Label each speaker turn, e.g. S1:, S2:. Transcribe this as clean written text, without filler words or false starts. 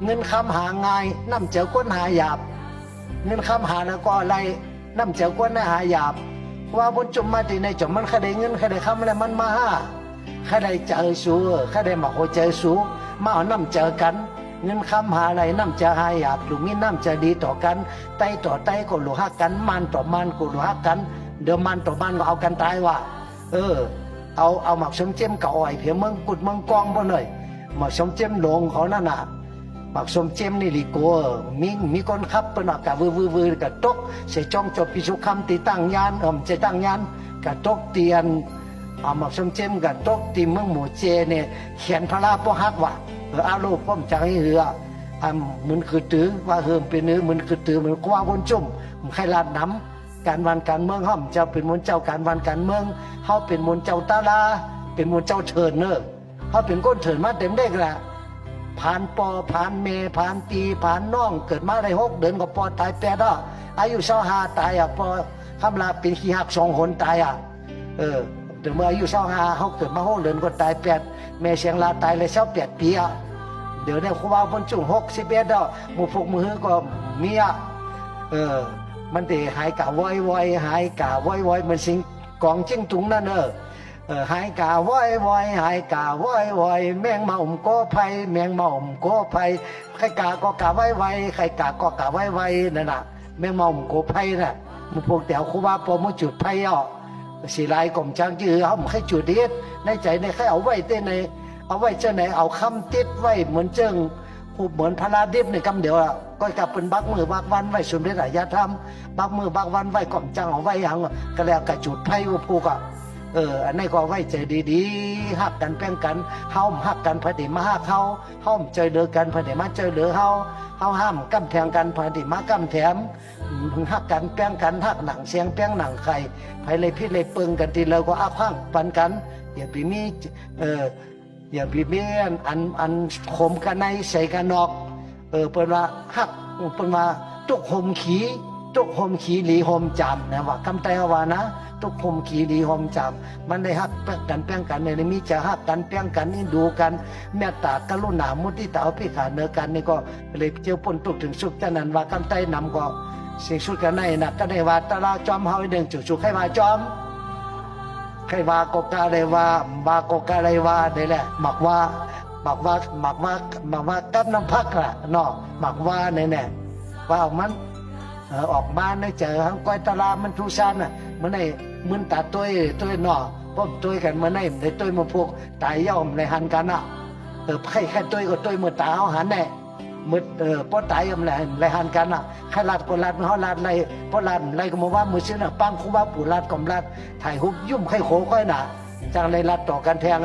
S1: เงินคำหาง่ายน้ำเจ้าก้นหาหยาบเงินคำหาแล้วก็อะไรน้ำเจ้าก้นหาหยาบว่าบนจุ่มมาที่ในจุ่มมันใครได้เงินใครได้คำอะไรมันมาหาใครได้เจอสู้ใครได้มาโคเจอสู้มาเอาน้ำเจอกันเงินคำหาอะไรน้ำเจอหาหยาบหรือมีน้ำเจอดีต่อกันไตต่อไตก็หลุหักกันมันต่อมันก็หลุหักกันเดี๋ยวมันต่อมันก็เอากันตายว่ะเอาหมักสมเจมกับอ้อยเพียงเมืองกุดเมืองกองบ่เลยหมักสมเจมหลงเขานั่นน่ะหมักสมเจมนี่ลีโก้มีคนขับเป็นกะวืกะตกเสียจ้องจบพิชุคำตีตั้งยานจะตั้งยานกะตกเตียนเอาหมักสมเจมกะตกตีเมืองหมู่เจเนี่ยเขียนพระราปฮักว่ะอาลูกป้อมจังให้เหือมันคือตื้อว่าเฮิมเป็นเนื้อมันคือตื้อมันกว่าคนจุ่มมันใครลาดน้ำการวันการเมืองห้อมเจ้าเป็นมนเจ้าการวันการเมืองเขาเป็นมนเจ้าตาลาเป็นมนเจ้าเถินเนอะเขาเป็นก้นเถินมาเต็มได้กระผ่านปอผ่านเมผ่านปีผ่านน้องเกิดมาได้6 เดือนก็ปอตาย8อายุ25ตายปอคำลาเป็นขี้หัก2 หนตายเดี๋ยวเมื่ออายุ25เขาเกิดมา6 เดือนก็ตาย8แม่เสียงลาตายเลย28 ปีเดี๋ยวเนี่ยครูบาบนจุ่ม61หมู่พวกมือก็มีมันได้หายกะว้อยหายกะว้อยมันสิงกองจิ้งตุงนั่นหายกะว้อยหายกะว้อยแมงมาก็ไผ่แมงมาก็ไผ่ใครกะก็กะว้อยใครกะก็กะว้อยนั่นน่ะแมงมาก็ไผ่น่ะมันพวกเดี๋ยวครูบาปอมจุดไผ่สีลายกลมจังจื้อเขาไม่ให้จุดเด็ดในใจในใครเอาไว้เต้นในเอาไว้เจ้าไหนเอาคำติดไว้เหมือนเจิงผู้เหมือนพระราดิบในคำเดียวก็จะเป็นบักมือบักวันไว้สมเด็จอายาธรรมบักมือบักวันไว้กล่อมจังเอาไว้ยังก็แล้วกระจุดไพ่ว่าผูกอันนี้ก็ไว้ใจดีๆหักกันแป้งกันเฮาหักกันพอดีมาหักเฮาเจอเดือกันพอดีมาเจอเดือเฮาห้ามกำแพงกันพอดีมากำแถมหักกันแป้งกันหักหนังเสียงแป้งหนังไข่ไผเลยพิษเลยเปิงกันทีเราก็อ้าข้างปันกันอย่าไปมีอย่าไปมีอันขมกันในใส่กันนอกเปิดว่าหักเปิดว่าตุกหมขีหลีหมจำนะว่าคำไตว่านะตุกหมขีหลีหมจำมันได้หักแป้งกันในมีจะหักกันแป้งกันนี่ดูกันเมตตากรุณามุทิตาอุเบกขาเนื้อกันนี่ก็เลยเจียวปนตุกถึงสุขฉะนั้นว่าคำไตนำก็สิ่งสุดกันในนะก็ได้ว่าตาลาจอมเฮาหนึ่งจุกให้มาจอมใครว่าก็กาเลยว่าบาก็กาเลยว่าได้แหละหมักว่ากับน้ำพักล่ะเนาะหมักว่าเนี่ยว่ามันออกบ้านได้เจอทั้งก้อยตลามันทุชันมันได้มึนตาตัวเนาะพบตัวกันมันได้ตัวมาพวกตายย่อมในหันกันแค่ตัวก็ตัวมือตาเขาหันแน่มือพอตายย่อมในหันกันใครลัดก็ลัดเขาลัดไรพอลัดไรก็มาว่ามือซื้อปังคู่ว่าปู่ลัดก็ลัดถ่ายหุบยุ่มไข่โขค่อยจังเลยลัดต่อกันแทง